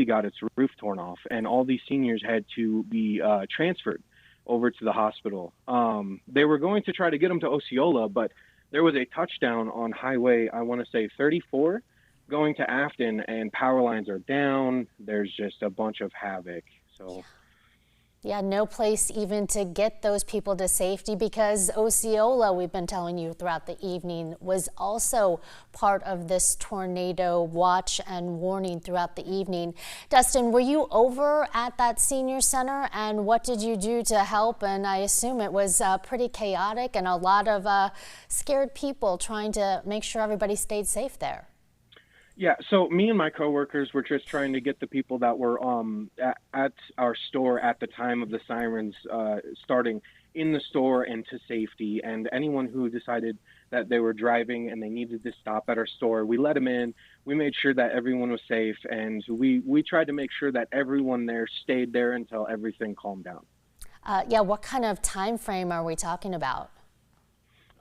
literally got its roof torn off, and all these seniors had to be transferred over to the hospital. They were going to try to get them to Osceola, but there was a touchdown on highway, I want to say 34, going to Afton, and power lines are down. There's just a bunch of havoc. So. Yeah, no place even to get those people to safety, because Osceola, we've been telling you throughout the evening, was also part of this tornado watch and warning throughout the evening. Dustin, were you over at that senior center, and what did you do to help? And I assume it was pretty chaotic and a lot of scared people trying to make sure everybody stayed safe there. Yeah, so me and my coworkers were just trying to get the people that were at our store at the time of the sirens starting in the store and to safety. And anyone who decided that they were driving and they needed to stop at our store, we let them in. We made sure that everyone was safe, and we tried to make sure that everyone there stayed there until everything calmed down. Yeah, what kind of time frame are we talking about?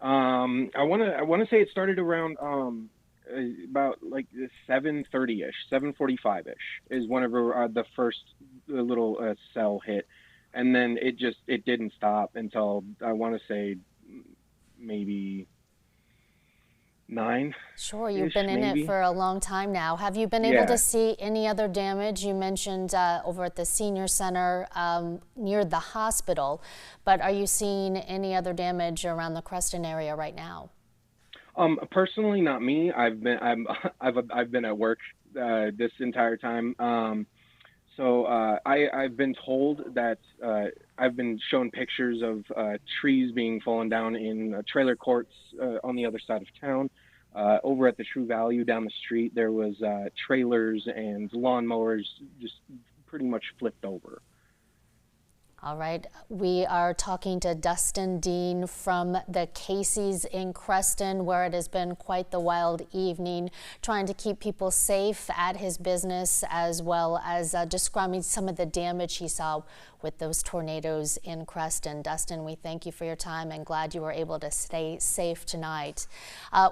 I wanna say it started around about like 7:30ish, 7:45ish is whenever the first little cell hit, and then it didn't stop until I want to say maybe 9. Sure, you've been in maybe. it for a long time now. Have you been able to see any other damage? You mentioned over at the senior center near the hospital, but are you seeing any other damage around the Creston area right now? Personally, not me. I've been at work this entire time. I've been told that I've been shown pictures of trees being fallen down in trailer courts on the other side of town. Over at the True Value down the street, there was trailers and lawnmowers just pretty much flipped over. All right, we are talking to Dustin Dean from the Casey's in Creston, where it has been quite the wild evening, trying to keep people safe at his business, as well as describing some of the damage he saw with those tornadoes in Creston. Dustin, we thank you for your time and glad you were able to stay safe tonight.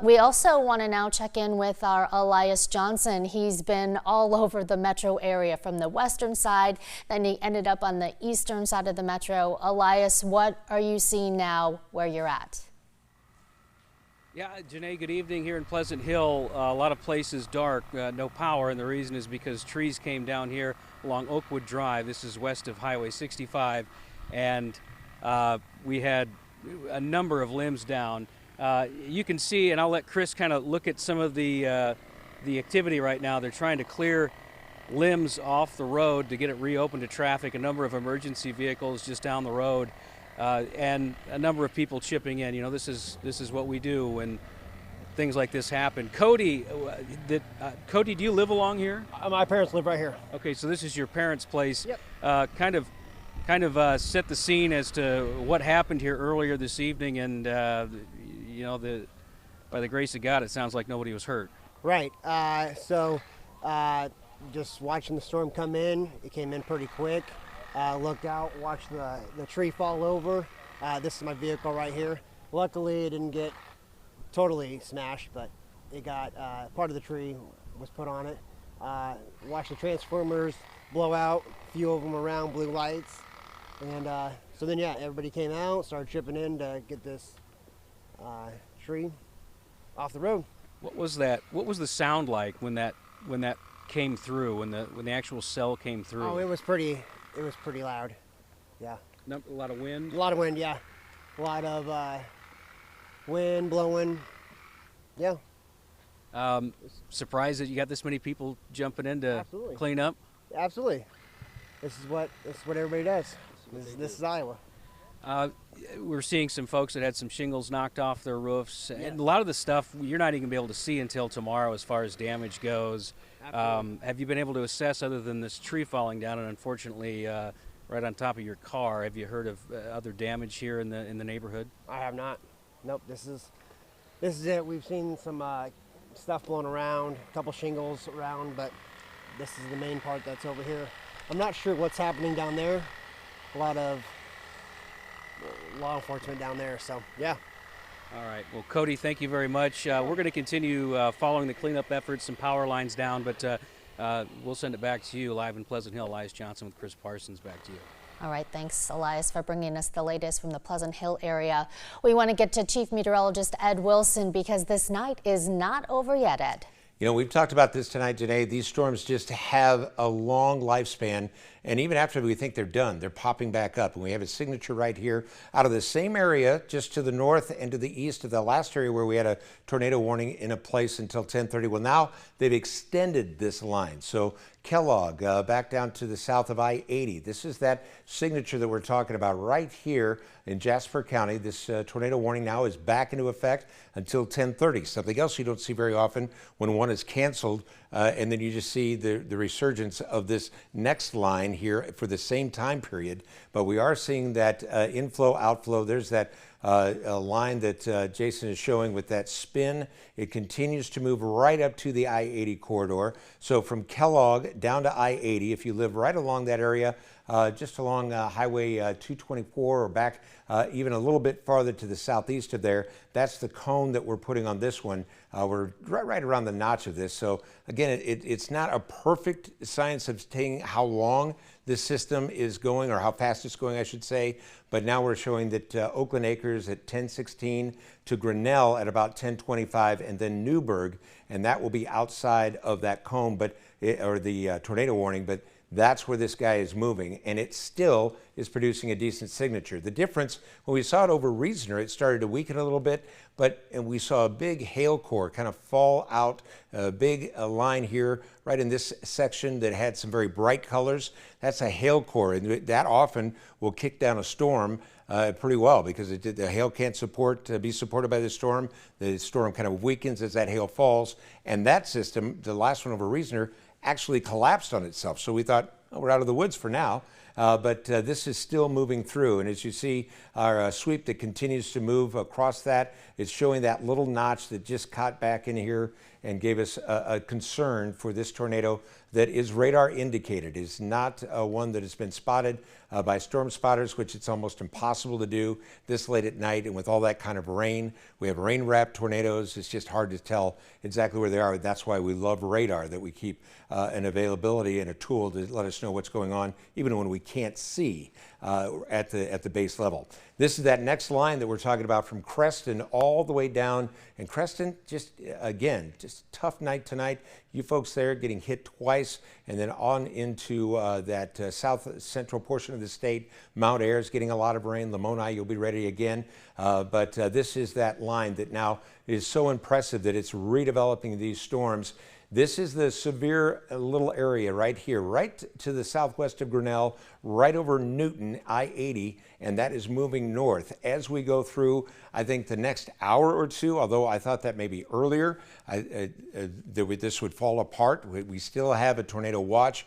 We also want to now check in with our Elias Johnson. He's been all over the metro area from the western side, then he ended up on the eastern side of the metro. Elias, what are you seeing now where you're at? Yeah, Janae, good evening here in Pleasant Hill. A lot of places dark, no power, and the reason is because trees came down here along Oakwood Drive. This is west of Highway 65, and we had a number of limbs down. You can see, and I'll let Chris kind of look at some of the activity right now. They're trying to clear limbs off the road to get it reopened to traffic. A number of emergency vehicles just down the road. And a number of people chipping in. You know, this is what we do when things like this happen. Cody, Cody, do you live along here? My parents live right here. Okay, so this is your parents' place. Yep. Kind of set the scene as to what happened here earlier this evening, and you know, by the grace of God, it sounds like nobody was hurt. Right. Just watching the storm come in. It came in pretty quick. Looked out, watched the tree fall over. This is my vehicle right here. Luckily, it didn't get totally smashed, but it got part of the tree was put on it. Watched the transformers blow out, a few of them around, blue lights. And so then, yeah, everybody came out, started chipping in to get this tree off the road. What was that? What was the sound like when that came through, when the actual cell came through? Oh, it was pretty loud. Yeah. A lot of wind? A lot of wind, yeah. A lot of wind blowing. Yeah. Surprised that you got this many people jumping in to Absolutely. clean up? Absolutely. This is what everybody does. This is Iowa. We're seeing some folks that had some shingles knocked off their roofs, Yeah. and a lot of the stuff you're not even going to be able to see until tomorrow as far as damage goes. Have you been able to assess, other than this tree falling down and unfortunately right on top of your car, have you heard of other damage here in the neighborhood? I have not. Nope. This is it. We've seen some stuff blown around, a couple shingles around, but this is the main part that's over here. I'm not sure what's happening down there. A lot of law enforcement down there, so yeah. All right. Well, Cody, thank you very much. We're going to continue following the cleanup efforts, some power lines down, but We'll send it back to you live in Pleasant Hill. Elias Johnson with Chris Parsons. Back to you. All right, thanks, Elias, for bringing us the latest from the Pleasant Hill area. We want to get to Chief Meteorologist Ed Wilson because this night is not over yet, Ed. You know, we've talked about this tonight, Janae. These storms just have a long lifespan, and even after we think they're done, they're popping back up. And we have a signature right here out of the same area, just to the north and to the east of the last area where we had a tornado warning in a place until 10:30. Well, now they've extended this line. So Kellogg, back down to the south of I-80. This is that signature that we're talking about right here in Jasper County. This tornado warning now is back into effect until 10:30. Something else you don't see very often when one is canceled, and then you just see the resurgence of this next line here for the same time period. But we are seeing that inflow, outflow. There's that a line that Jason is showing with that spin. It continues to move right up to the I-80 corridor. So from Kellogg down to I-80, if you live right along that area, just along Highway 224 or back even a little bit farther to the southeast of there, that's the cone that we're putting on this one. We're right around the notch of this. So again, it's not a perfect science of saying how long this system is going, or how fast it's going, I should say. But now we're showing that Oakland Acres at 10:16 to Grinnell at about 10:25, and then Newburgh, and that will be outside of that cone, or the tornado warning. But that's where this guy is moving, and it still is producing a decent signature. The difference, when we saw it over Reasoner, it started to weaken a little bit, and we saw a big hail core kind of fall out, a big line here right in this section that had some very bright colors. That's a hail core, and that often will kick down a storm pretty well, because the hail can't be supported by the storm. The storm kind of weakens as that hail falls, and that system, the last one over Reasoner, actually collapsed on itself. So we thought, oh, we're out of the woods for now. But this is still moving through. And as you see, our sweep that continues to move across that, it's showing that little notch that just caught back in here and gave us a concern for this tornado that is radar indicated. It's not one that has been spotted by storm spotters, which it's almost impossible to do this late at night. And with all that kind of rain, we have rain-wrapped tornadoes. It's just hard to tell exactly where they are. That's why we love radar, that we keep an availability and a tool to let us know what's going on, even when we can't see at the base level. This is that next line that we're talking about from Creston all the way down. And Creston, just tough night tonight. You folks there getting hit twice, and then on into that south central portion of the state. Mount Ayr getting a lot of rain. Lamoni, you'll be ready again. But this is that line that now is so impressive that it's redeveloping these storms. This is the severe little area right here, right to the southwest of Grinnell, right over Newton, I-80, and that is moving north. As we go through, I think the next hour or two, although I thought that maybe earlier, this would fall apart. We still have a tornado watch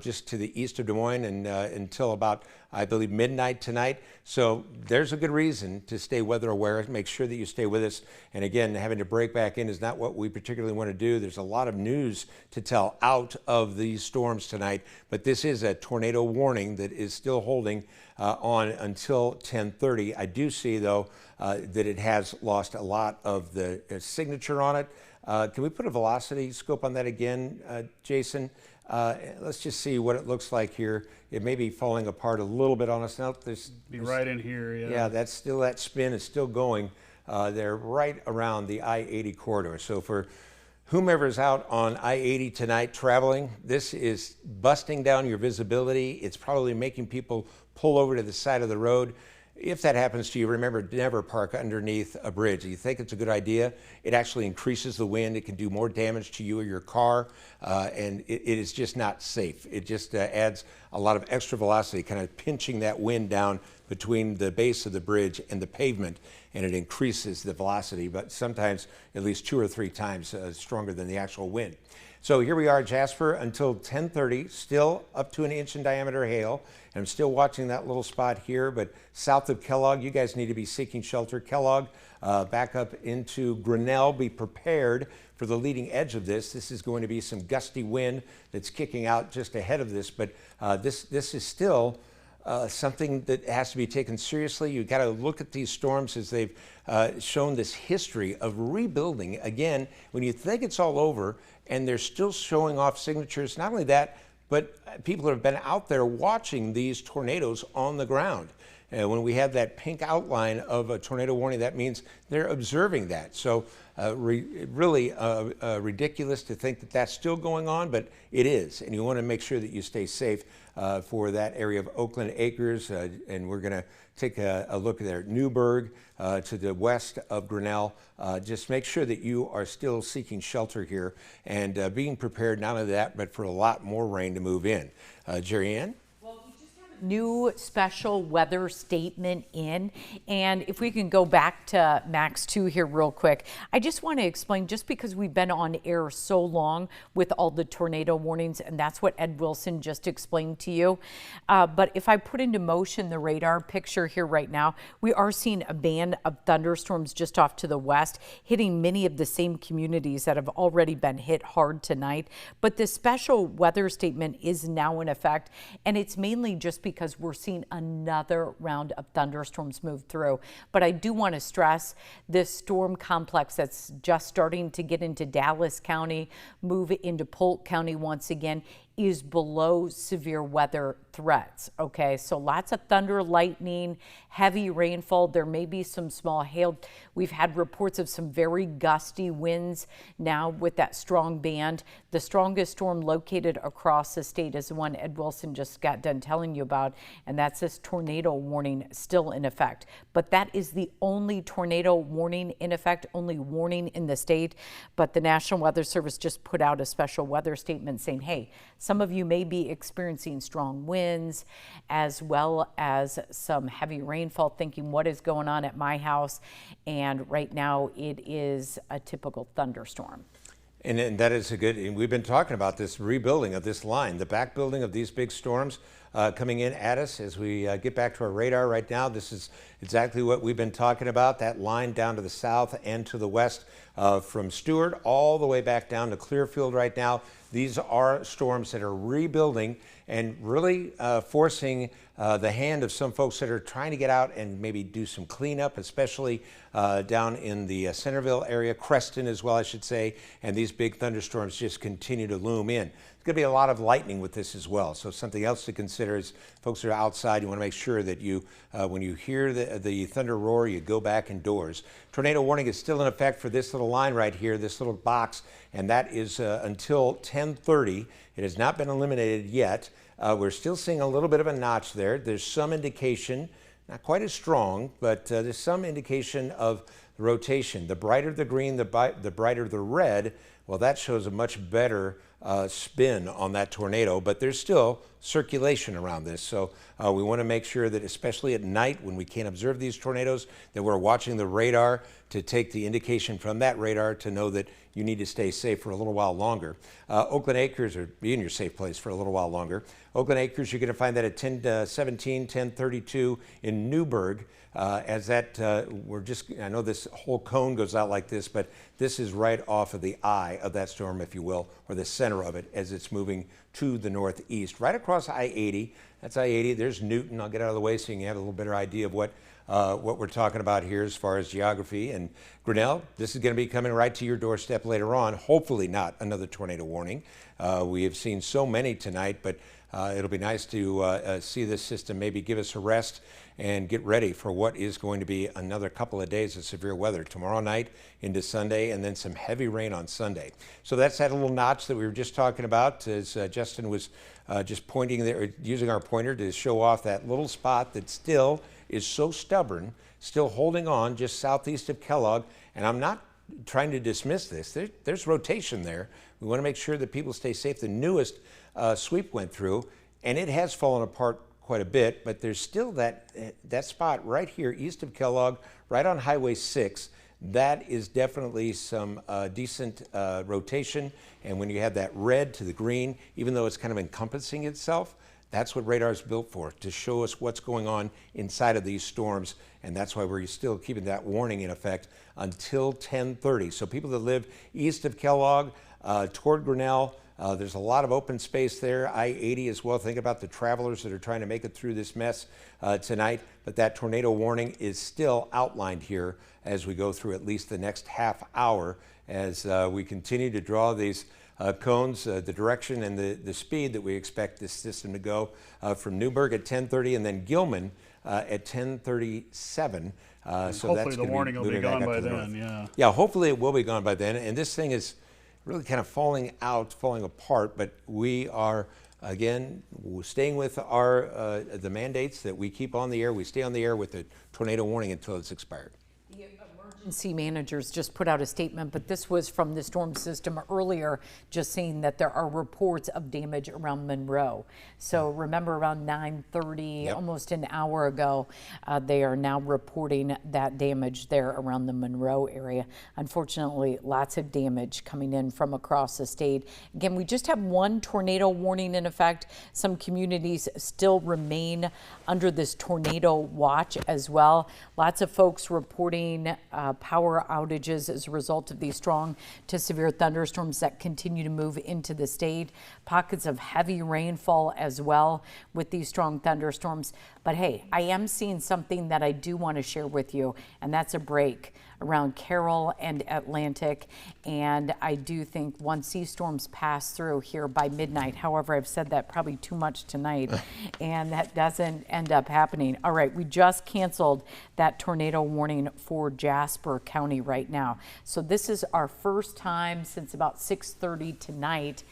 just to the east of Des Moines and until about, I believe, midnight tonight. So there's a good reason to stay weather aware. Make sure that you stay with us. And again, having to break back in is not what we particularly want to do. There's a lot of news to tell out of these storms tonight, but this is a tornado warning that is still holding on until 10:30. I do see, though, that it has lost a lot of the signature on it. Can we put a velocity scope on that again, Jason? Let's just see what it looks like here. It may be falling apart a little bit on us now. There's right in here, yeah. Yeah, that spin is still going. They're right around the I-80 corridor. So for whomever's out on I-80 tonight traveling, this is busting down your visibility. It's probably making people pull over to the side of the road. If that happens to you, remember, never park underneath a bridge. You think it's a good idea, it actually increases the wind. It can do more damage to you or your car, and it is just not safe. It just adds a lot of extra velocity, kind of pinching that wind down between the base of the bridge and the pavement, and it increases the velocity, but sometimes at least 2 or 3 times stronger than the actual wind. So here we are, Jasper, until 10:30, still up to 1 inch in diameter hail. And I'm still watching that little spot here, but south of Kellogg, you guys need to be seeking shelter. Kellogg, back up into Grinnell, be prepared for the leading edge of this. This is going to be some gusty wind that's kicking out just ahead of this, but this is still something that has to be taken seriously. You've got to look at these storms as they've shown this history of rebuilding. Again, when you think it's all over and they're still showing off signatures. Not only that, but people have been out there watching these tornadoes on the ground. When we have that pink outline of a tornado warning, that means they're observing that. So really ridiculous to think that that's still going on, but it is. And you want to make sure that you stay safe for that area of Oakland Acres. And we're going to take a look there at Newburgh to the west of Grinnell. Just make sure that you are still seeking shelter here and being prepared, not only that, but for a lot more rain to move in. Jeriann? New special weather statement in, and if we can go back to Max 2 here real quick, I just want to explain, just because we've been on air so long with all the tornado warnings, and that's what Ed Wilson just explained to you, but if I put into motion the radar picture here right now, we are seeing a band of thunderstorms just off to the west, hitting many of the same communities that have already been hit hard tonight. But this special weather statement is now in effect, and it's mainly just because we're seeing another round of thunderstorms move through. But I do want to stress this storm complex that's just starting to get into Dallas County, move into Polk County once again, is below severe weather threats. Okay, so lots of thunder, lightning, heavy rainfall. There may be some small hail. We've had reports of some very gusty winds now with that strong band. The strongest storm located across the state is the one Ed Wilson just got done telling you about, and that's this tornado warning still in effect. But that is the only tornado warning in effect, only warning in the state. But the National Weather Service just put out a special weather statement saying, hey, some of you may be experiencing strong winds as well as some heavy rainfall, thinking what is going on at my house. And right now it is a typical thunderstorm. And that is a good, and we've been talking about this rebuilding of this line, the back building of these big storms coming in at us as we get back to our radar right now. This is exactly what we've been talking about, that line down to the south and to the west from Stewart all the way back down to Clearfield right now. These are storms that are rebuilding and really forcing the hand of some folks that are trying to get out and maybe do some cleanup, especially down in the Centerville area, Creston as well, I should say, and these big thunderstorms just continue to loom in. There's going to be a lot of lightning with this as well, so something else to consider is folks that are outside, you want to make sure that you, when you hear the thunder roar, you go back indoors. Tornado warning is still in effect for this little line right here, this little box, and that is until 10:30. It has not been eliminated yet. We're still seeing a little bit of a notch there. There's some indication, not quite as strong, but there's some indication of rotation. The brighter the green, the brighter the red, well, that shows a much better spin on that tornado, but there's still circulation around this. So we want to make sure that, especially at night when we can't observe these tornadoes, that we're watching the radar to take the indication from that radar to know that you need to stay safe for a little while longer. Oakland Acres, or be in your safe place for a little while longer. Oakland Acres, you're going to find that at 10:17, 10:32 in Newburgh. As that, I know this whole cone goes out like this, but this is right off of the eye of that storm, if you will, or the center of it as it's moving to the northeast, right across I-80. That's I-80. There's Newton. I'll get out of the way so you can have a little better idea of what we're talking about here as far as geography. And Grinnell, this is going to be coming right to your doorstep later on. Hopefully not another tornado warning. We have seen so many tonight, but it'll be nice to see this system maybe give us a rest and get ready for what is going to be another couple of days of severe weather tomorrow night into Sunday, and then some heavy rain on Sunday. So that's that little notch that we were just talking about, as Justin was just pointing there, using our pointer to show off that little spot that still is so stubborn, still holding on just southeast of Kellogg. And I'm not trying to dismiss this. There's rotation there. We want to make sure that people stay safe. The newest sweep went through, and it has fallen apart quite a bit, but there's still that spot right here east of Kellogg, right on Highway 6. That is definitely some decent rotation. And when you have that red to the green, even though it's kind of encompassing itself, that's what radar is built for, to show us what's going on inside of these storms. And that's why we're still keeping that warning in effect until 10:30. So people that live east of Kellogg toward Grinnell, there's a lot of open space there. I-80 as well. Think about the travelers that are trying to make it through this mess tonight. But that tornado warning is still outlined here as we go through at least the next half hour as we continue to draw these cones, the direction and the speed that we expect this system to go from Newburgh at 10:30 and then Gilman at 10:37. So hopefully that's the warning will be gone by then, yeah. Yeah, hopefully it will be gone by then. And this thing is really kind of falling apart, but we are, again, staying with our the mandates that we keep on the air. We stay on the air with the tornado warning until it's expired. The emergency managers just put out a statement, but this was from the storm system earlier, just saying that there are reports of damage around Monroe. So remember, around 9:30, almost an hour ago, they are now reporting that damage there around the Monroe area. Unfortunately, lots of damage coming in from across the state. Again, we just have one tornado warning in effect. Some communities still remain under this tornado watch as well. Lots of folks reporting power outages as a result of these strong to severe thunderstorms that continue to move into the state. Pockets of heavy rainfall as well with these strong thunderstorms. But hey, I am seeing something that I do want to share with you, and that's a break around Carroll and Atlantic. And I do think once these storms pass through here by midnight, however, I've said that probably too much tonight, and that doesn't end up happening. All right, we just canceled that tornado warning for Jasper County right now. So this is our first time since about 6:30 tonight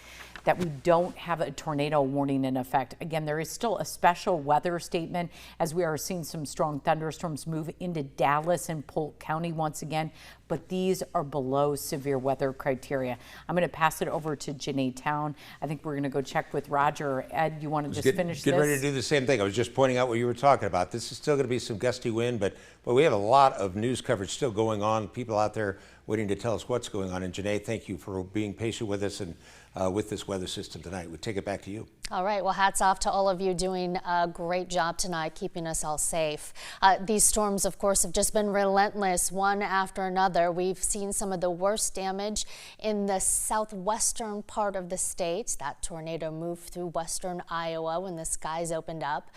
that we don't have a tornado warning in effect. Again, there is still a special weather statement as we are seeing some strong thunderstorms move into Dallas and Polk County once again, but these are below severe weather criteria. I'm going to pass it over to Janae Town. I think we're going to go check with Roger. Ed, you want to just finish this? Get ready to do the same thing. I was just pointing out what you were talking about. This is still going to be some gusty wind, but we have a lot of news coverage still going on. People out there waiting to tell us what's going on. And Janae, thank you for being patient with us and with this weather system tonight. We take it back to you. All right. Well, hats off to all of you doing a great job tonight, keeping us all safe. These storms, of course, have just been relentless, one after another. We've seen some of the worst damage in the southwestern part of the state. That tornado moved through western Iowa when the skies opened up.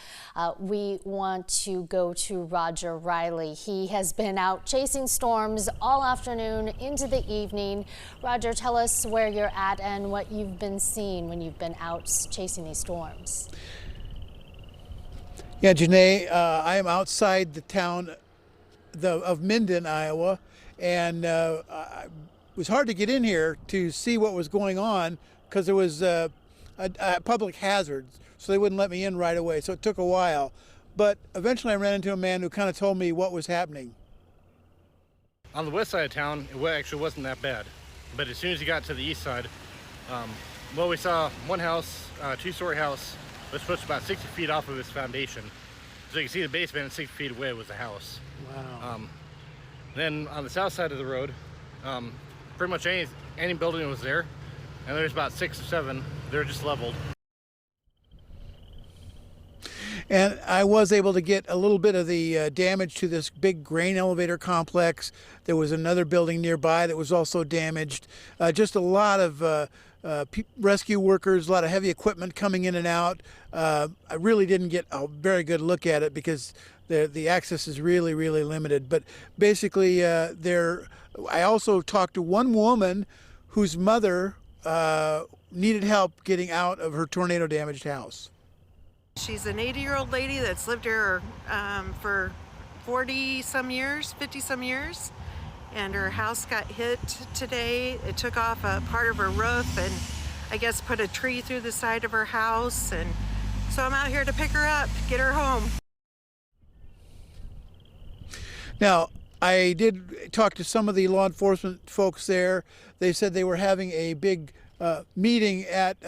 We want to go to Roger Riley. He has been out chasing storms all afternoon into the evening. Roger, tell us where you're at and what you've been seeing when you've been out chasing these storms. Yeah, Janae, I am outside the town of Minden, Iowa, and it was hard to get in here to see what was going on because it was a public hazard, so they wouldn't let me in right away, so it took a while. But eventually I ran into a man who kind of told me what was happening. On the west side of town, it actually wasn't that bad, but as soon as you got to the east side, well, we saw one house, two-story house, was pushed about 60 feet off of its foundation. So you can see the basement and 60 feet away was the house. Wow. Then on the south side of the road, pretty much any building was there, and there's about 6 or 7. They're just leveled. And I was able to get a little bit of the damage to this big grain elevator complex. There was another building nearby that was also damaged. Just a lot of rescue workers, a lot of heavy equipment coming in and out. I really didn't get a very good look at it because the access is really, really limited. But basically, I also talked to one woman whose mother needed help getting out of her tornado damaged house. She's an 80-year-old lady that's lived here for 40-some years, 50-some years, and her house got hit today. It took off a part of her roof and I guess put a tree through the side of her house, and so I'm out here to pick her up, get her home. Now, I did talk to some of the law enforcement folks there. They said they were having a big meeting at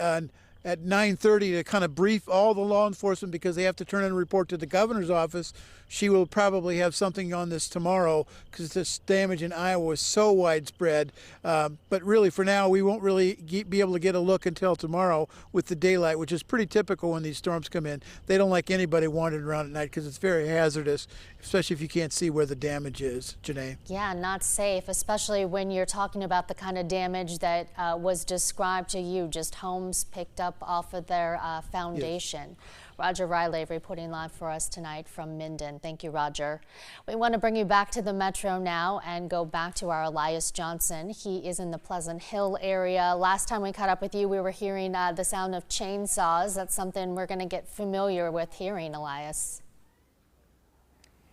9:30 to kind of brief all the law enforcement because they have to turn in a report to the governor's office. She will probably have something on this tomorrow because this damage in Iowa is so widespread. But really, for now, we won't really be able to get a look until tomorrow with the daylight, which is pretty typical when these storms come in. They don't like anybody wandering around at night because it's very hazardous, especially if you can't see where the damage is. Janae? Yeah, not safe, especially when you're talking about the kind of damage that was described to you, just homes picked up up off of their foundation. Yes. Roger Riley reporting live for us tonight from Minden. Thank you, Roger. We want to bring you back to the metro now and go back to our Elias Johnson. He is in the Pleasant Hill area. Last time we caught up with you, we were hearing the sound of chainsaws. That's something we're going to get familiar with hearing, Elias.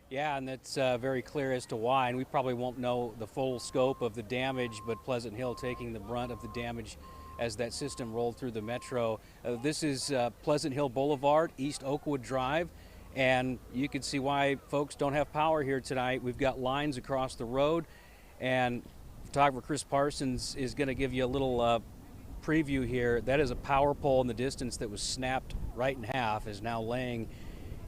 Yeah, and that's very clear as to why, and we probably won't know the full scope of the damage, but Pleasant Hill taking the brunt of the damage as that system rolled through the metro. This is Pleasant Hill Boulevard, East Oakwood Drive, and you can see why folks don't have power here tonight. We've got lines across the road, and photographer Chris Parsons is going to give you a little preview here. That is a power pole in the distance that was snapped right in half, is now laying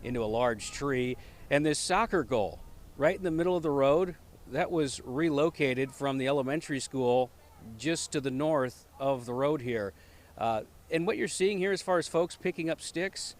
into a large tree. And this soccer goal right in the middle of the road, that was relocated from the elementary school just to the north of the road here. And what you're seeing here as far as folks picking up sticks,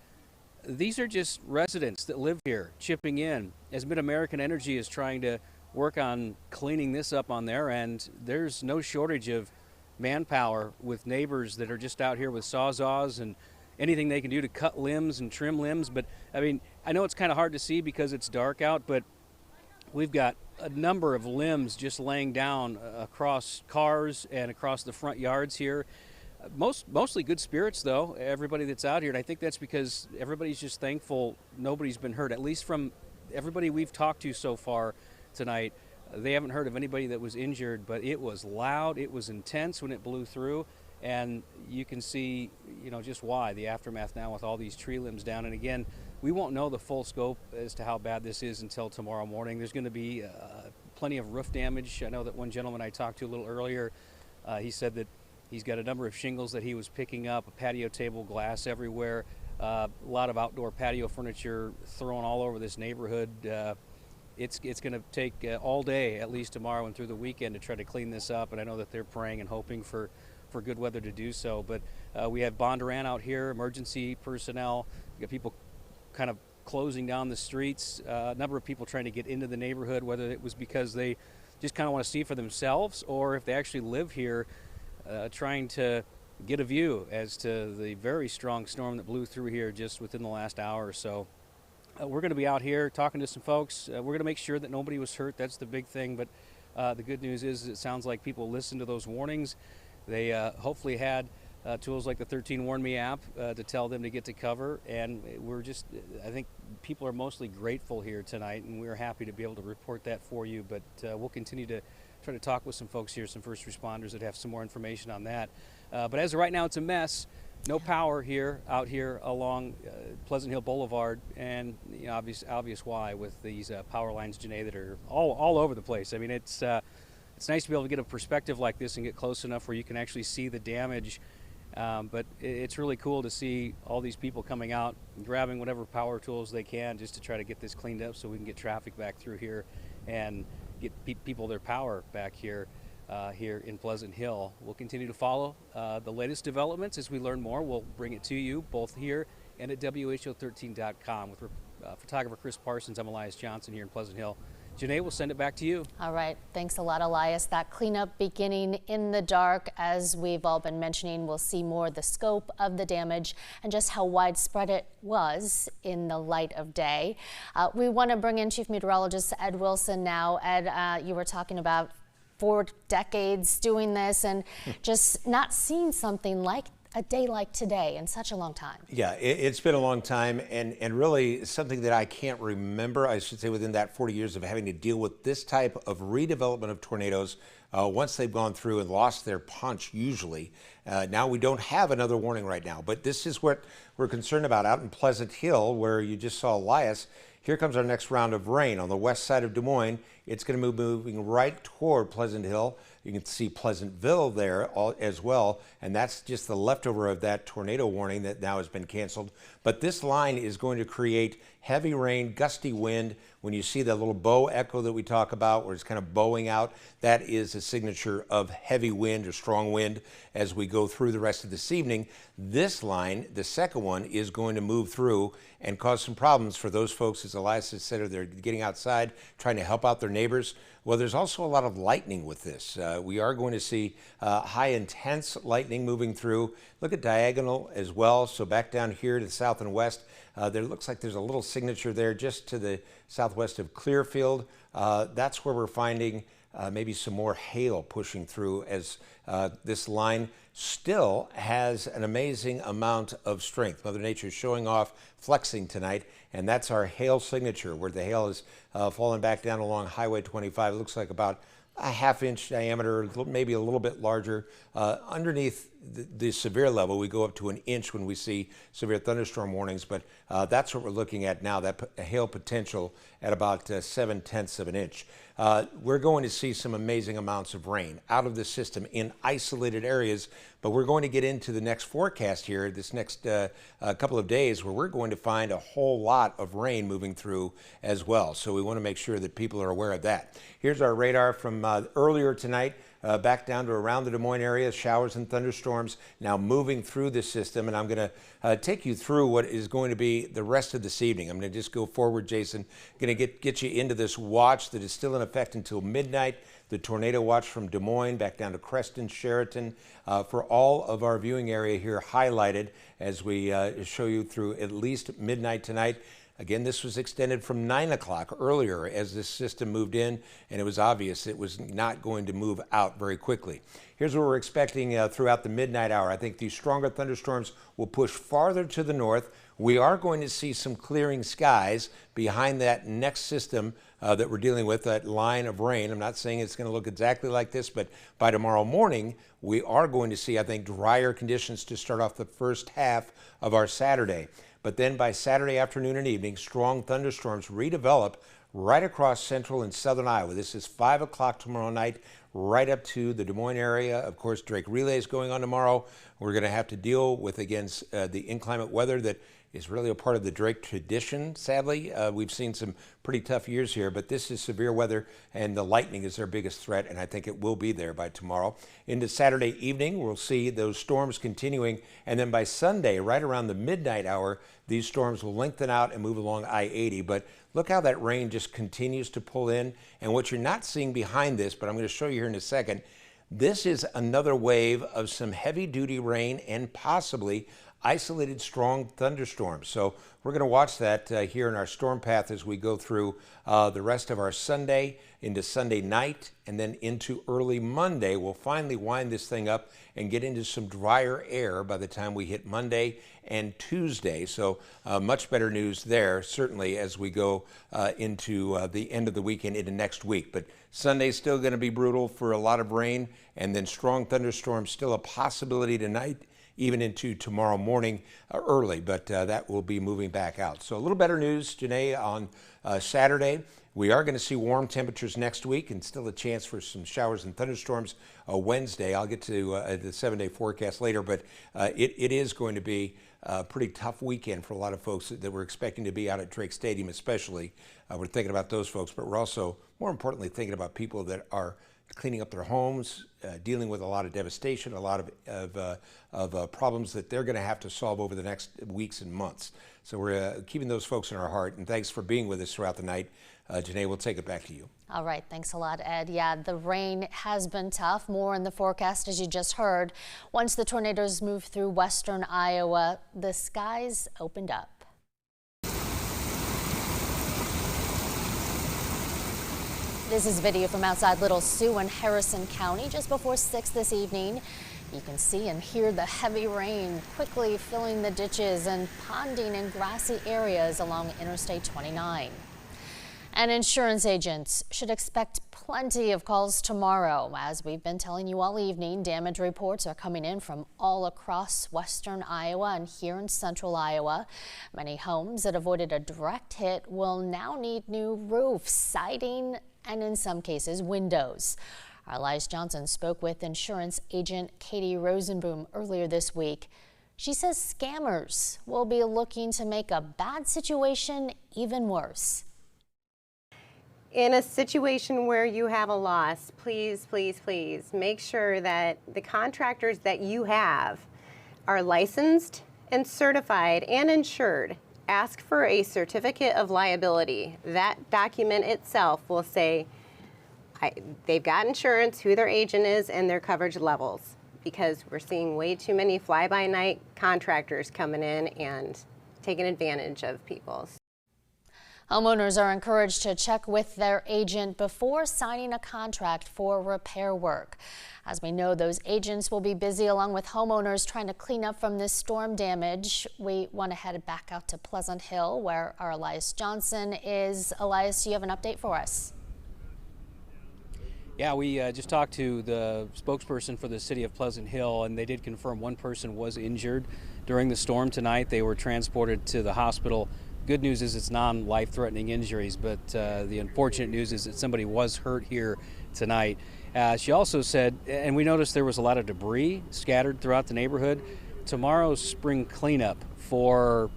these are just residents that live here chipping in as Mid-American Energy is trying to work on cleaning this up on their end. There's no shortage of manpower with neighbors that are just out here with sawzalls and anything they can do to cut limbs and trim limbs. But I mean, I know it's kind of hard to see because it's dark out, but we've got a number of limbs just laying down across cars and across the front yards here. Mostly good spirits, though, everybody that's out here. And I think that's because everybody's just thankful nobody's been hurt. At least from everybody we've talked to so far tonight, they haven't heard of anybody that was injured, but it was loud, it was intense when it blew through. And you can see, you know, just why, the aftermath now with all these tree limbs down. And again, we won't know the full scope as to how bad this is until tomorrow morning. There's going to be plenty of roof damage. I know that one gentleman I talked to a little earlier, he said that he's got a number of shingles that he was picking up, a patio table, glass everywhere, a lot of outdoor patio furniture thrown all over this neighborhood. It's going to take all day, at least tomorrow and through the weekend, to try to clean this up. And I know that they're praying and hoping for good weather to do so. But we have Bondurant out here, emergency personnel. We got people kind of closing down the streets, a number of people trying to get into the neighborhood, whether it was because they just kind of want to see for themselves or if they actually live here, trying to get a view as to the very strong storm that blew through here just within the last hour or so. We're going to be out here talking to some folks. We're going to make sure that nobody was hurt. That's the big thing. But the good news is it sounds like people listened to those warnings. They hopefully had tools like the 13 Warn Me app to tell them to get to cover. And I think people are mostly grateful here tonight, and we're happy to be able to report that for you. But we'll continue to try to talk with some folks here, some first responders that have some more information on that. But as of right now, it's a mess. No power here, out here along Pleasant Hill Boulevard, and you know, obvious why with these power lines, Janae, that are all over the place. I mean, it's nice to be able to get a perspective like this and get close enough where you can actually see the damage. But it's really cool to see all these people coming out and grabbing whatever power tools they can just to try to get this cleaned up so we can get traffic back through here and get people their power back here. Here in Pleasant Hill. We'll continue to follow the latest developments as we learn more. We'll bring it to you both here and at WHO13.com. With photographer Chris Parsons, I'm Elias Johnson here in Pleasant Hill. Janae, we'll send it back to you. All right. Thanks a lot, Elias. That cleanup beginning in the dark, as we've all been mentioning. We'll see more of the scope of the damage and just how widespread it was in the light of day. We want to bring in Chief Meteorologist Ed Wilson now. Ed, you were talking about 4 decades doing this and just not seeing something like a day like today in such a long time. Yeah, it's been a long time and really something that I can't remember, I should say, within that 40 years of having to deal with this type of redevelopment of tornadoes once they've gone through and lost their punch usually. Now we don't have another warning right now, but this is what we're concerned about out in Pleasant Hill where you just saw Elias. Here comes our next round of rain on the west side of Des Moines. It's going to be moving right toward Pleasant Hill. You can see Pleasantville there as well, and that's just the leftover of that tornado warning that now has been canceled. But this line is going to create heavy rain, gusty wind. When you see that little bow echo that we talk about where it's kind of bowing out, that is signature of heavy wind or strong wind as we go through the rest of this evening. This line, the second one, is going to move through and cause some problems for those folks, as Elias has said, they're getting outside trying to help out their neighbors. Well, there's also a lot of lightning with this. We are going to see high intense lightning moving through. Look at diagonal as well. So back down here to the south and west, there looks like there's a little signature there just to the southwest of Clearfield. That's where we're finding maybe some more hail pushing through as this line still has an amazing amount of strength. Mother Nature is showing off, flexing tonight, and that's our hail signature where the hail is falling back down along Highway 25. It looks like about a half-inch diameter, maybe a little bit larger. Underneath the severe level, we go up to an inch when we see severe thunderstorm warnings, but that's what we're looking at now, that hail potential at about 7/10 of an inch. We're going to see some amazing amounts of rain out of the system in isolated areas, but we're going to get into the next forecast here, this next couple of days, where we're going to find a whole lot of rain moving through as well. So we want to make sure that people are aware of that. Here's our radar from earlier tonight. Back down to around the Des Moines area, showers and thunderstorms now moving through the system, and I'm going to take you through what is going to be the rest of this evening. I'm going to just go forward, Jason. Going to get you into this watch that is still in effect until midnight. The tornado watch from Des Moines back down to Creston, Sheraton, for all of our viewing area here highlighted as we show you through at least midnight tonight. Again, this was extended from 9 o'clock earlier as this system moved in, and it was obvious it was not going to move out very quickly. Here's what we're expecting throughout the midnight hour. I think these stronger thunderstorms will push farther to the north. We are going to see some clearing skies behind that next system that we're dealing with, that line of rain. I'm not saying it's going to look exactly like this, but by tomorrow morning, we are going to see, I think, drier conditions to start off the first half of our Saturday. But then by Saturday afternoon and evening, strong thunderstorms redevelop right across central and southern Iowa. This is 5 o'clock tomorrow night, right up to the Des Moines area. Of course, Drake Relay is going on tomorrow. We're going to have to deal with, again, the inclement weather that is really a part of the Drake tradition, sadly. We've seen some pretty tough years here, but this is severe weather, and the lightning is their biggest threat, and I think it will be there by tomorrow. Into Saturday evening, we'll see those storms continuing, and then by Sunday, right around the midnight hour, these storms will lengthen out and move along I-80. But look how that rain just continues to pull in, and what you're not seeing behind this, but I'm going to show you here in a second, this is another wave of some heavy-duty rain and possibly isolated strong thunderstorms. So we're going to watch that here in our storm path as we go through the rest of our Sunday into Sunday night and then into early Monday. We'll finally wind this thing up and get into some drier air by the time we hit Monday and Tuesday. So much better news there, certainly, as we go into the end of the weekend into next week. But Sunday's still going to be brutal for a lot of rain, and then strong thunderstorms still a possibility tonight, even into tomorrow morning early, but that will be moving back out. So a little better news, Janae, on Saturday. We are going to see warm temperatures next week and still a chance for some showers and thunderstorms Wednesday. I'll get to the 7-day forecast later, but it is going to be a pretty tough weekend for a lot of folks that we're expecting to be out at Drake Stadium especially. We're thinking about those folks, but we're also, more importantly, thinking about people that are cleaning up their homes, dealing with a lot of devastation, a lot of problems that they're going to have to solve over the next weeks and months. So we're keeping those folks in our heart, and thanks for being with us throughout the night. Janae, we'll take it back to you. All right, thanks a lot, Ed. Yeah, the rain has been tough. More in the forecast, as you just heard. Once the tornadoes moved through western Iowa, the skies opened up. This is video from outside Little Sioux in Harrison County just before 6 this evening. You can see and hear the heavy rain quickly filling the ditches and ponding in grassy areas along Interstate 29. And insurance agents should expect plenty of calls tomorrow. As we've been telling you all evening, damage reports are coming in from all across western Iowa and here in central Iowa. Many homes that avoided a direct hit will now need new roofs, siding, and in some cases, windows. Our Elias Johnson spoke with insurance agent Katie Rosenboom earlier this week. She says scammers will be looking to make a bad situation even worse. in a situation where you have a loss, please, please, please make sure that the contractors that you have are licensed and certified and insured. Ask for a certificate of liability. That document itself will say they've got insurance, who their agent is, and their coverage levels, because we're seeing way too many fly-by-night contractors coming in and taking advantage of people. Homeowners are encouraged to check with their agent before signing a contract for repair work. As we know, those agents will be busy along with homeowners trying to clean up from this storm damage. We want to head back out to Pleasant Hill, where our Elias Johnson is. Elias, you have an update for us? Yeah, we just talked to the spokesperson for the city of Pleasant Hill, and they did confirm one person was injured during the storm tonight. They were transported to the hospital. Good news is it's non-life-threatening injuries, but the unfortunate news is that somebody was hurt here tonight. She also said, and we noticed there was a lot of debris scattered throughout the neighborhood. Tomorrow's spring cleanup for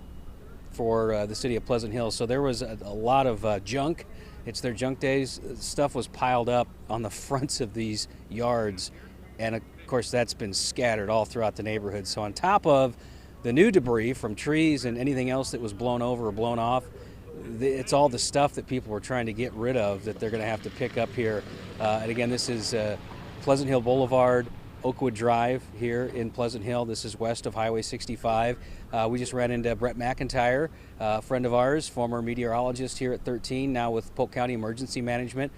the city of Pleasant Hill, so there was a lot of junk. It's their junk days. Stuff was piled up on the fronts of these yards, and of course that's been scattered all throughout the neighborhood. So on top of the new debris from trees and anything else that was blown over or blown off, it's all the stuff that people were trying to get rid of that they're going to have to pick up here. And again, this is Pleasant Hill Boulevard, Oakwood Drive here in Pleasant Hill. This is west of Highway 65. We just ran into Brett McIntyre, a friend of ours, former meteorologist here at 13, now with Polk County Emergency Management.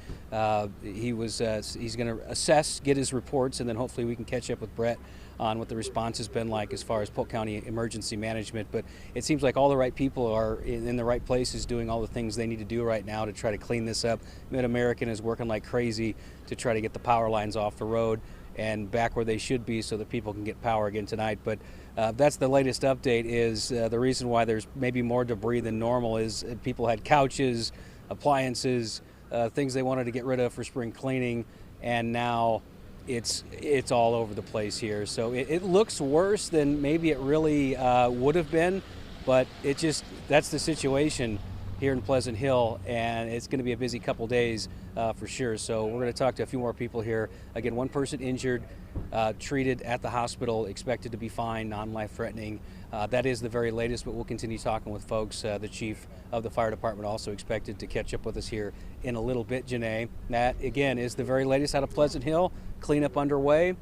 He's going to assess, get his reports, and then hopefully we can catch up with Brett on what the response has been like as far as Polk County Emergency Management. But it seems like all the right people are in the right places doing all the things they need to do right now to try to clean this up. Mid-American is working like crazy to try to get the power lines off the road and back where they should be so that people can get power again tonight. But that's the latest update. Is the reason why there's maybe more debris than normal is people had couches, appliances, things they wanted to get rid of for spring cleaning, and now it's all over the place here. So it looks worse than maybe it really would have been, but that's the situation here in Pleasant Hill, and it's going to be a busy couple days for sure. So we're going to talk to a few more people here. Again, one person injured, treated at the hospital, expected to be fine, non-life-threatening. That is the very latest, but we'll continue talking with folks. The chief of the fire department also expected to catch up with us here in a little bit, Janae. That, again, is the very latest out of Pleasant Hill. Cleanup underway.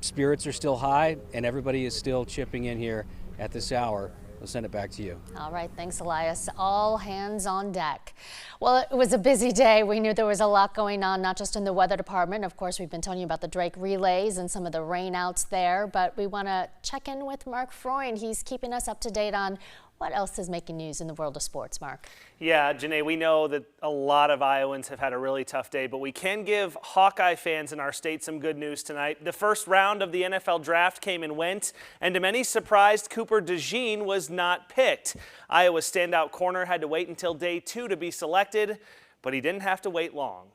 Spirits are still high, and everybody is still chipping in here at this hour. We'll send it back to you. All right, thanks, Elias. All hands on deck. Well, it was a busy day. We knew there was a lot going on, not just in the weather department. Of course, we've been telling you about the Drake relays and some of the rainouts there, but we want to check in with Mark Freund. He's keeping us up to date on what else is making news in the world of sports, Mark? Yeah, Janae, we know that a lot of Iowans have had a really tough day, but we can give Hawkeye fans in our state some good news tonight. The first round of the NFL draft came and went, and to many surprised, Cooper DeJean was not picked. Iowa's standout corner had to wait until day 2 to be selected, but he didn't have to wait long.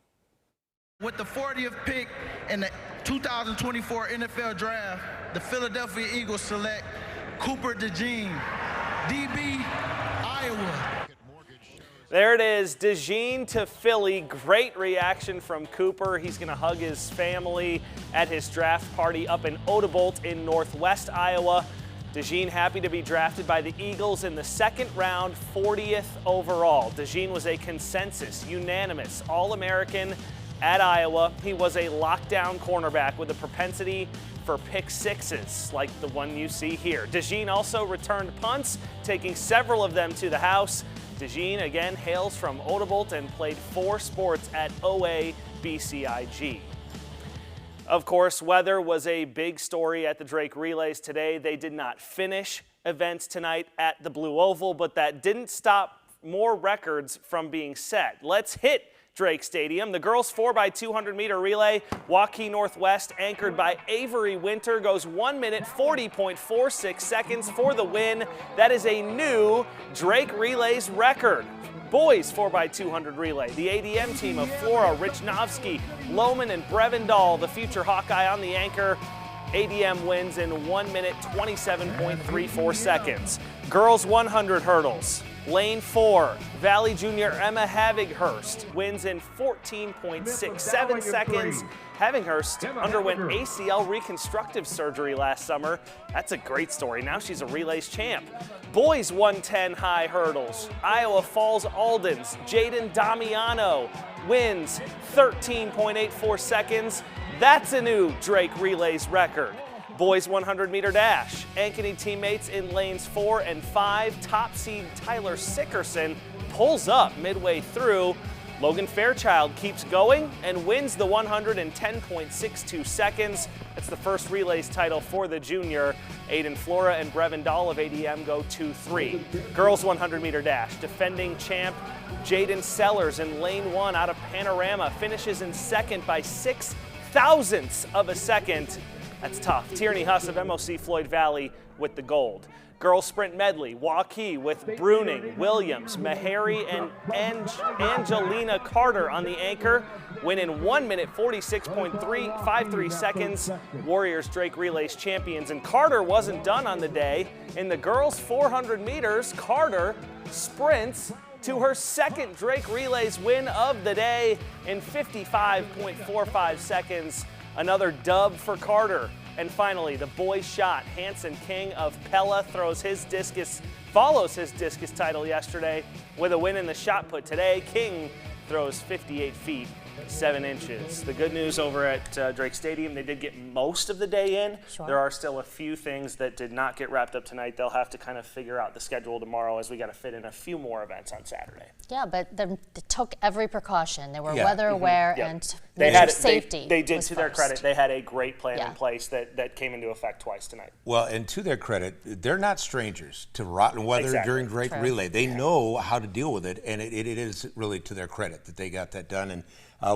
With the 40th pick in the 2024 NFL draft, the Philadelphia Eagles select Cooper DeJean, DB, Iowa. There it is, DeJean to Philly. Great reaction from Cooper. He's going to hug his family at his draft party up in Odebolt in northwest Iowa. DeJean happy to be drafted by the Eagles in the second round, 40th overall. DeJean was a consensus, unanimous All-American at Iowa. He was a lockdown cornerback with a propensity for pick sixes, like the one you see here. DeJean also returned punts, taking several of them to the house. DeJean, again, hails from Odebolt and played 4 sports at OA BCIG. Of course, weather was a big story at the Drake Relays today. They did not finish events tonight at the Blue Oval, but that didn't stop more records from being set. Let's hit Drake Stadium. The girls 4x200 meter relay, Waukee Northwest, anchored by Avery Winter, goes 1 minute 40.46 seconds for the win. That is a new Drake Relays record. Boys 4x200 relay, the ADM team of Flora, Richnovsky, Lohman, and Brevendal, the future Hawkeye on the anchor. ADM wins in 1 minute 27.34 seconds. Girls 100 hurdles. Lane 4, Valley Junior Emma Havinghurst wins in 14.67 seconds. Havinghurst underwent ACL reconstructive surgery last summer. That's a great story. Now she's a relays champ. Boys 110 high hurdles. Iowa Falls Alden's Jaden Damiano wins 13.84 seconds. That's a new Drake Relays record. Boys 100-meter dash. Ankeny teammates in lanes 4 and 5. Top seed Tyler Sickerson pulls up midway through. Logan Fairchild keeps going and wins the 100 in 10.62 seconds. It's the first relays title for the junior. Aiden Flora and Brevin Dahl of ADM go 2-3. Girls 100-meter dash. Defending champ Jaden Sellers in lane 1 out of Panorama finishes in second by 6 thousandths of a second. That's tough. Tierney Huss of MOC Floyd Valley with the gold. Girls sprint medley, Waukee with Bruning, Williams, Meharry, and Angelina Carter on the anchor. Win in 1 minute 46.53 seconds. Warriors Drake Relays champions. And Carter wasn't done on the day. In the girls 400 meters, Carter sprints to her second Drake Relays win of the day in 55.45 seconds. Another dub for Carter. And finally, the boys shot. Hanson King of Pella follows his discus title yesterday with a win in the shot put today. King throws 58 feet, 7 inches. The good news over at Drake Stadium, they did get most of the day in. Sure. There are still a few things that did not get wrapped up tonight. They'll have to kind of figure out the schedule tomorrow as we got to fit in a few more events on Saturday. Yeah, but they took every precaution. They were weather aware and safety. They did, to their credit, they had a great plan in place that came into effect twice tonight. Well, and to their credit, they're not strangers to rotten weather during Drake Relay. They know how to deal with it, and it is really to their credit that they got that done. And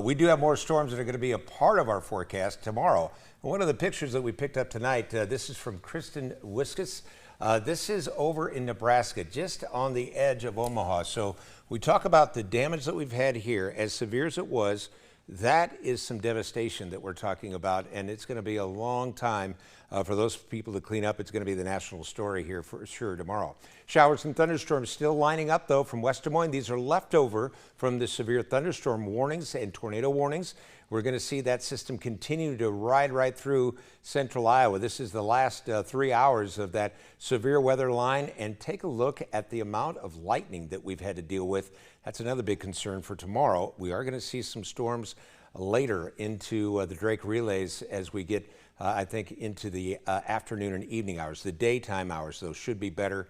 we do have more storms that are going to be a part of our forecast tomorrow. One of the pictures that we picked up tonight, this is from Kristen Wiskus. This is over in Nebraska, just on the edge of Omaha. So we talk about the damage that we've had here, as severe as it was. That is some devastation that we're talking about, and it's going to be a long time for those people to clean up. It's going to be the national story here for sure tomorrow. Showers and thunderstorms still lining up, though, from West Des Moines. These are leftover from the severe thunderstorm warnings and tornado warnings. We're going to see that system continue to ride right through central Iowa. This is the last 3 hours of that severe weather line. And take a look at the amount of lightning that we've had to deal with. That's another big concern for tomorrow. We are going to see some storms later into the Drake Relays as we get, I think, into the afternoon and evening hours. The daytime hours, though, should be better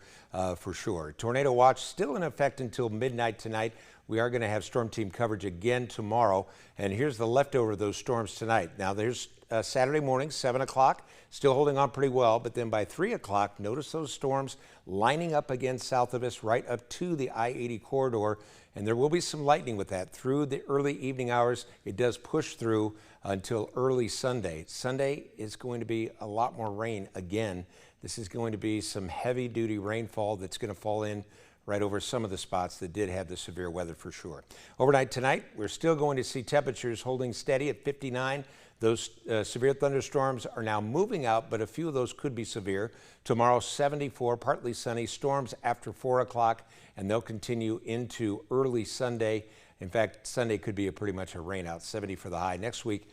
for sure. Tornado watch still in effect until midnight tonight. We are going to have storm team coverage again tomorrow. And here's the leftover of those storms tonight. Now, there's Saturday morning, 7 o'clock, still holding on pretty well. But then by 3 o'clock, notice those storms lining up again south of us, right up to the I-80 corridor. And there will be some lightning with that through the early evening hours. It does push through until early Sunday. Sunday is going to be a lot more rain again. This is going to be some heavy-duty rainfall that's going to fall in right over some of the spots that did have the severe weather for sure. Overnight tonight, we're still going to see temperatures holding steady at 59. Those severe thunderstorms are now moving out, but a few of those could be severe. Tomorrow, 74, partly sunny, storms after 4 o'clock, and they'll continue into early Sunday. In fact, Sunday could be pretty much a rain out, 70 for the high. Next week,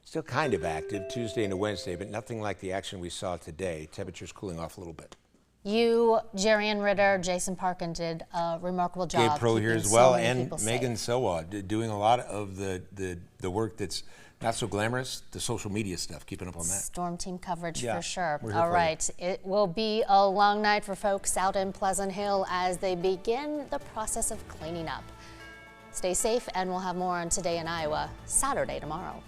still kind of active, Tuesday into Wednesday, but nothing like the action we saw today. Temperatures cooling off a little bit. You, Jeriann Ritter, Jason Parkin did a remarkable job. Gabe Prough here as well, and Megan Sowa doing a lot of the work that's not so glamorous, the social media stuff, keeping up on that. Storm team coverage for sure. All right, it will be a long night for folks out in Pleasant Hill as they begin the process of cleaning up. Stay safe, and we'll have more on Today in Iowa Saturday tomorrow.